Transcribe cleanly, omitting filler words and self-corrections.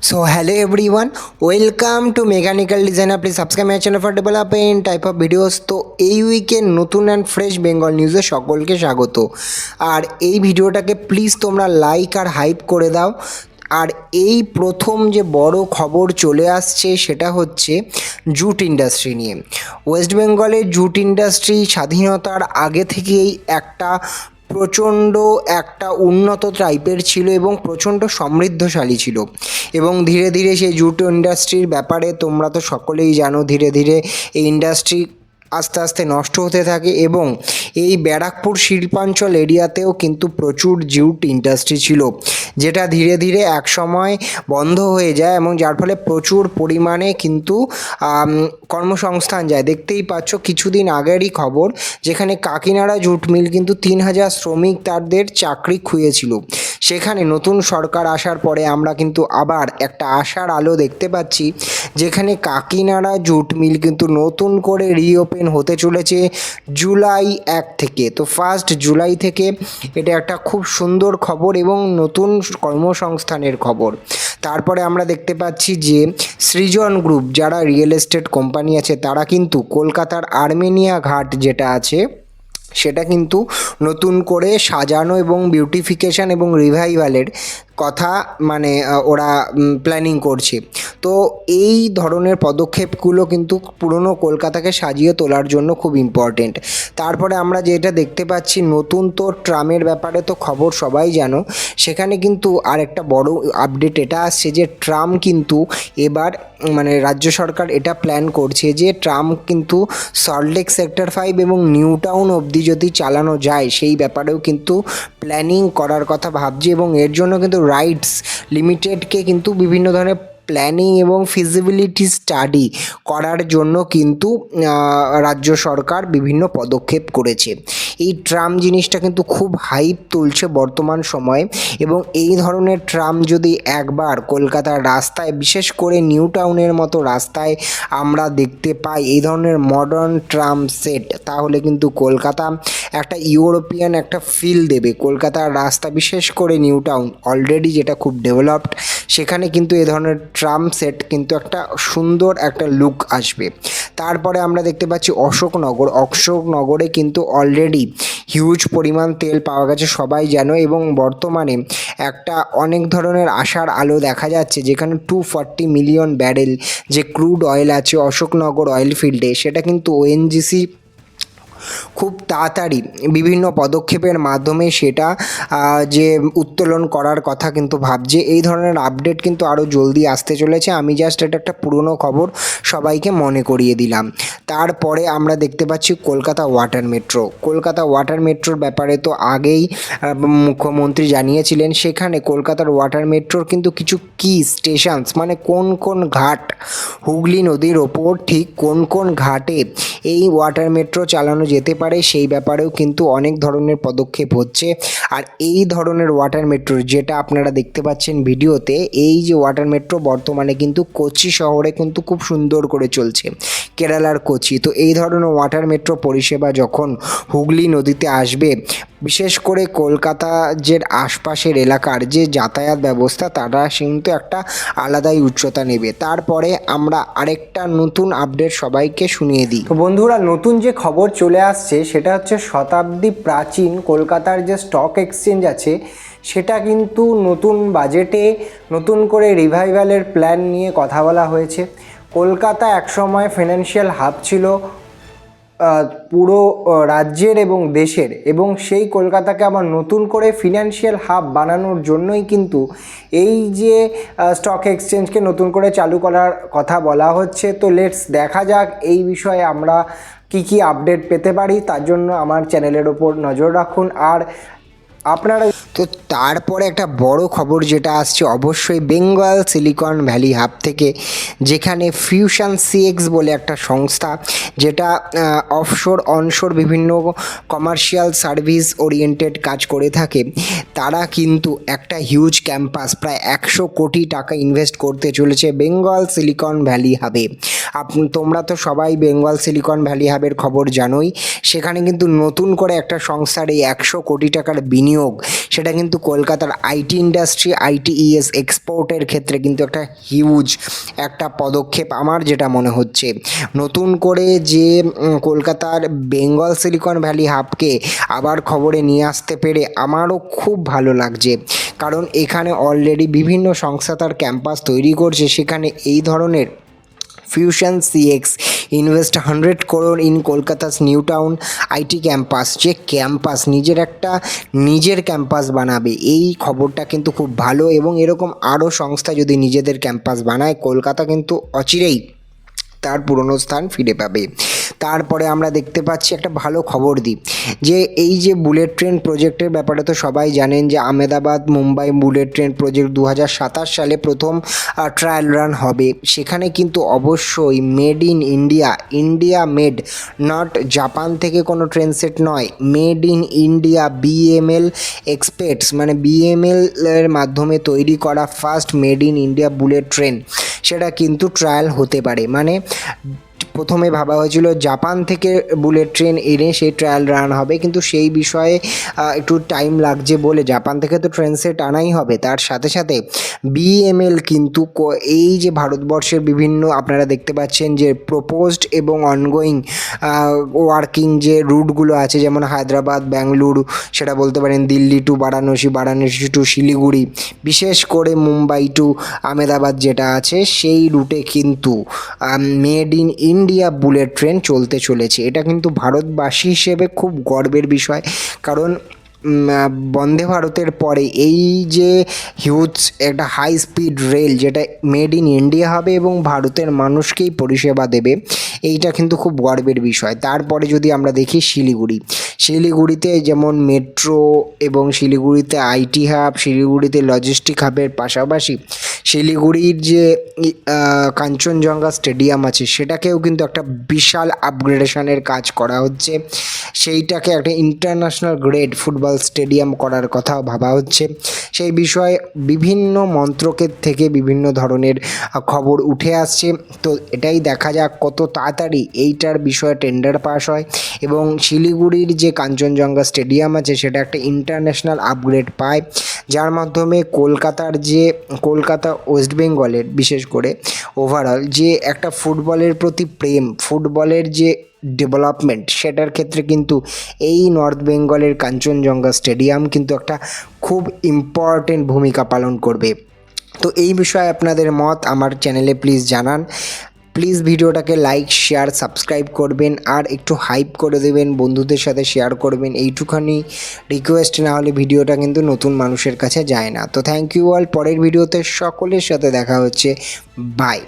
So hello everyone, welcome to Mechanical Designer. Please subscribe my channel for development type of videos. তো এই উইকের নতুন and fresh Bengal নিউজে সকলকে স্বাগত। আর এই ভিডিওটাকে প্লিজ তোমরা লাইক আর হাইপ করে দাও। আর এই প্রথম যে বড় খবর চলে আসছে সেটা হচ্ছে জুট ইন্ডাস্ট্রি নিয়ে। ওয়েস্ট বেঙ্গলের জুট ইন্ডাস্ট্রি স্বাধীনতার আগে থেকেই প্রচণ্ড একটা উন্নত টাইপের ছিল এবং প্রচণ্ড সমৃদ্ধশালী ছিল, এবং ধীরে ধীরে সেই জুট ইন্ডাস্ট্রির ব্যাপারে তোমরা তো সকলেই জানো, ধীরে ধীরে এই ইন্ডাস্ট্রি আস্তে আস্তে নষ্ট হতে থাকে এবং এই ব্যারাকপুর শিল্পাঞ্চল এরিয়াতেও কিন্তু প্রচুর জুট ইন্ডাস্ট্রি ছিল, যেটা ধীরে ধীরে এক সময় বন্ধ হয়ে যায় এবং যার ফলে প্রচুর পরিমাণে কিন্তু কর্মসংস্থান যায়। দেখতেই পাচ্ছ কিছুদিন আগেরই খবর, যেখানে কাকিনাড়া জুট মিল কিন্তু 3000 শ্রমিক তাদের চাকরি খুইয়েছিল। সেখানে নতুন সরকার আসার পরে আমরা কিন্তু আবার একটা আশার আলো দেখতে পাচ্ছি, যেখানে কাকিনাড়া জুট মিল কিন্তু নতুন করে রিওপেন হতে চলেছে জুলাই 1 থেকে। তো 1 জুলাই থেকে এটা একটা খুব সুন্দর খবর এবং নতুন কর্মসংস্থানের খবর। তারপরে আমরা দেখতে পাচ্ছি যে সৃজন গ্রুপ, যারা রিয়েল এস্টেট কোম্পানি আছে, তারা কিন্তু কলকাতার আর্মেনিয়া ঘাট যেটা আছে সেটা কিন্তু নতুন করে সাজানো এবং বিউটিফিকেশান এবং রিভাইভালের কথা ওরা প্ল্যানিং করছে। তো এই ধরনের পদক্ষেপগুলো কিন্তু পুরনো কলকাতাকে সাজিয়ে তোলার জন্য খুব ইম্পর্টেন্ট। তারপরে আমরা যেটা দেখতে পাচ্ছি, নতুন তো ট্রামের ব্যাপারে তো খবর সবাই জানো, সেখানে কিন্তু আর একটা বড় আপডেট এটা আসছে যে ট্রাম কিন্তু এবার রাজ্য সরকার এটা প্ল্যান করছে যে ট্রাম কিন্তু সল্টলেক সেক্টর 5 এবং নিউ টাউন অবধি যদি চালানো যায় সেই ব্যাপারেও কিন্তু প্ল্যানিং করার কথা ভাবছে, এবং এর জন্য কিন্তু রাইটস লিমিটেডকে কিন্তু বিভিন্ন ধরনের প্ল্যানিং এবং ফিজিবিলিটি স্টাডি করার জন্য কিন্তু রাজ্য সরকার বিভিন্ন পদক্ষেপ করেছে। এই ট্রাম জিনিসটা কিন্তু খুব হাইপ তুলছে বর্তমান সময়ে, এবং এই ধরনের ট্রাম যদি একবার কলকাতার রাস্তায়, বিশেষ করে নিউ টাউনের মতো রাস্তায় আমরা দেখতে পাই এই ধরনের মডার্ন ট্রাম সেট, তাহলে কিন্তু কলকাতা একটা ইউরোপিয়ান একটা ফিল দেবে। কলকাতার রাস্তা, বিশেষ করে নিউ টাউন অলরেডি যেটা খুব ডেভেলপড, সেখানে কিন্তু এ ধরনের ট্রাম সেট কিন্তু একটা সুন্দর একটা লুক আসবে। তারপরে আমরা দেখতে পাচ্ছি অশোকনগরে কিন্তু অলরেডি হিউজ পরিমাণ তেল পাওয়া গেছে, সবাই জানো, এবং বর্তমানে একটা অনেক ধরনের আশার আলো দেখা যাচ্ছে, যেখানে 240 মিলিয়ন ব্যারেল যে ক্রুড অয়েল আছে অশোকনগর অয়েল ফিল্ডে, সেটা কিন্তু ওএনজিসি খুব তাড়াতাড়ি বিভিন্ন পদক্ষেপের মাধ্যমে সেটা যে উত্তোলন করার কথা কিন্তু ভাবছে। এই ধরনের আপডেট কিন্তু আরও জলদি আসতে চলেছে। আমি জাস্ট এটা একটা পুরনো খবর সবাইকে মনে করিয়ে দিলাম। তারপরে আমরা দেখতে পাচ্ছি কলকাতা ওয়াটার মেট্রোর ব্যাপারে তো আগেই মুখ্যমন্ত্রী জানিয়েছিলেন। সেখানে কলকাতার ওয়াটার মেট্রোর কিন্তু কিছু কি স্টেশনস, কোন কোন ঘাট, হুগলি নদীর ওপর ঠিক কোন কোন ঘাটে এই ওয়াটার মেট্রো চালানো যেতে পারে, সেই ব্যাপারেও কিন্তু অনেক ধরনের পদক্ষেপ হচ্ছে। আর এই ধরনের ওয়াটার মেট্রো যেটা আপনারা দেখতে পাচ্ছেন ভিডিওতে, এই যে ওয়াটার মেট্রো বর্তমানে কিন্তু কোচি শহরে কিন্তু খুব সুন্দর করে চলছে, কেরালার কোচি। তো এই ধরনের ওয়াটার মেট্রো পরিষেবা যখন হুগলি নদীতে আসবে, বিশেষ করে কলকাতা যে আশপাশের এলাকার যে যাতায়াত ব্যবস্থা, তারা কিন্তু একটা আলাদাই উচ্চতা নেবে। তারপরে আমরা আরেকটা নতুন আপডেট সবাইকে শুনিয়ে দিই। তো বন্ধুরা, নতুন যে খবর চলে আসছে সেটা হচ্ছে শতাব্দী প্রাচীন কলকাতার যে স্টক এক্সচেঞ্জ আছে, সেটা কিন্তু নতুন বাজেটে নতুন করে রিভাইভালের প্ল্যান নিয়ে কথা বলা হয়েছে। কলকাতা একসময় ফিনান্সিয়াল হাব ছিল পুরো রাজ্যের এবং দেশের, এবং সেই কলকাতাকে আবার নতুন করে ফিনান্সিয়াল হাব বানানোর জন্যই কিন্তু এই যে স্টক এক্সচেঞ্জকে নতুন করে চালু করার কথা বলা হচ্ছে। তো লেটস দেখা যাক এই বিষয়ে আমরা কি আপডেট পেতে পারি। তার জন্য আমার চ্যানেলের ওপর নজর রাখুন। আর আপনারা তো তারপরে একটা বড় খবর যেটা আসছে অবশ্যই বেঙ্গল সিলিকন ভ্যালি হাব থেকে, যেখানে ফিউশন সিএক্স বলে একটা সংস্থা, যেটা অফশোর অনশোর বিভিন্ন কমার্শিয়াল সার্ভিস ওরিয়েন্টেড কাজ করে থাকে, তারা কিন্তু একটা হিউজ ক্যাম্পাস প্রায় 100 কোটি টাকা ইনভেস্ট করতে চলেছে বেঙ্গল সিলিকন ভ্যালি হাবে। তোমরা তো সবাই বেঙ্গল সিলিকন ভ্যালি হাবের খবর জানোই। সেখানে কিন্তু নতুন করে একটা সংস্থার এই 100 কোটি টাকার বিনিয়োগ, সেটা কিন্তু কলকাতার আইটি ইন্ডাস্ট্রি আইটিইএস এক্সপোর্টের ক্ষেত্রে কিন্তু একটা হিউজ একটা পদক্ষেপ আমার যেটা মনে হচ্ছে। নতুন করে যে কলকাতার বেঙ্গল সিলিকন ভ্যালি হাবকে আবার খবরে নিয়ে আসতে পেরে আমারও খুব ভালো লাগছে, কারণ এখানে অলরেডি বিভিন্ন সংস্থা তার ক্যাম্পাস তৈরি করছে। সেখানে এই ধরনের fusion CX invest 100 crore in Kolkata's new town IT campus, যে ক্যাম্পাস নিজের ক্যাম্পাস বানাবে, এই খবরটা কিন্তু খুব ভালো। এবং এরকম আরও সংস্থা যদি নিজেদের ক্যাম্পাস বানায়, কলকাতা কিন্তু অচিরেই তার পুরনো স্থান ফিরে পাবে। তারপরে আমরা দেখতে পাচ্ছি একটা ভালো খবর দিই, যে এই যে বুলেট ট্রেন প্রজেক্টের ব্যাপারে তো সবাই জানেন যে Ahmedabad Mumbai bullet train project 2027 সালে প্রথম ট্রায়াল রান হবে। সেখানে কিন্তু অবশ্যই made in India made, not Japan থেকে কোনো ট্রেন সেট নয়, made in India BML expects, মানে বিএমএল এর মাধ্যমে তৈরি করা first made in India bullet train, সেটা কিন্তু ট্রায়াল হতে পারে। মানে প্রথমে ভাবা হয়েছিল জাপান থেকে বুলেট ট্রেন এনে সেই ট্রায়াল রান হবে, কিন্তু সেই বিষয়ে একটু টাইম লাগছে বলে জাপান থেকে তো ট্রেন সেট আনাই হবে। তার সাথে সাথে বিএমএল কিন্তু এই যে ভারতবর্ষের বিভিন্ন আপনারা দেখতে পাচ্ছেন যে প্রপোজড এবং অনগোয়িং ওয়ার্কিং যে রুটগুলো আছে, যেমন হায়দ্রাবাদ ব্যাঙ্গালুরু, সেটা বলতে পারেন দিল্লি টু বারাণসী, বারাণসী টু শিলিগুড়ি, বিশেষ করে মুম্বাই টু আহমেদাবাদ যেটা আছে, সেই রুটে কিন্তু made in India bullet train চলতে চলেছে। এটা কিন্তু ভারতবাসী হিসেবে খুব গর্বের বিষয়, কারণ বন্দে ভারতের পরে এই যে হিউজ একটা হাই স্পিড রেল যেটা মেড ইন ইন্ডিয়া হবে এবং ভারতের মানুষকেই পরিষেবা দেবে, এইটা কিন্তু খুব গর্বের বিষয়। তারপরে যদি আমরা দেখি শিলিগুড়িতে যেমন মেট্রো এবং শিলিগুড়িতে আইটি হাব, শিলিগুড়িতে লজিস্টিক হাবের পাশাপাশি শিলিগুড়ির যে কাঞ্চনজঙ্ঘা স্টেডিয়াম আছে, সেটাকেও কিন্তু একটা বিশাল আপগ্রেডেশনের কাজ করা হচ্ছে। সেইটাকে একটা ইন্টারন্যাশনাল গ্রেড ফুটবল স্টেডিয়াম করার কথাও ভাবা হচ্ছে। সেই বিষয়ে বিভিন্ন মন্ত্রকের থেকে বিভিন্ন ধরনের খবর উঠে আসছে। তো এটাই দেখা যাক কত তাড়াতাড়ি এইটার বিষয়ে টেন্ডার পাস হয় এবং শিলিগুড়ির যে কাঞ্চনজঙ্ঘা স্টেডিয়াম আছে সেটা একটা ইন্টারন্যাশনাল আপগ্রেড পায়, যার মাধ্যমে কলকাতা ওয়েস্ট বেঙ্গলের বিশেষ করে ওভারঅল যে একটা ফুটবলের প্রতি প্রেম, ফুটবলের যে ডেভেলপমেন্ট, সেটার ক্ষেত্রে কিন্তু এই নর্থ বেঙ্গলের কাঞ্চনজঙ্ঘা স্টেডিয়াম কিন্তু একটা খুব ইম্পর্টেন্ট ভূমিকা পালন করবে। তো এই বিষয়ে আপনাদের মত আমার চ্যানেলে প্লিজ জানান। প্লিজ ভিডিওটাকে লাইক শেয়ার সাবস্ক্রাইব করবেন আর একটু হাইপ করে দেবেন, বন্ধুদের সাথে শেয়ার করবেন, এইটুখানি রিকোয়েস্ট, না হলে ভিডিওটা কিন্তু নতুন মানুষের কাছে যায় না। তো থ্যাংক ইউ অল, পরের ভিডিওতে সকলের সাথে দেখা হচ্ছে, বাই।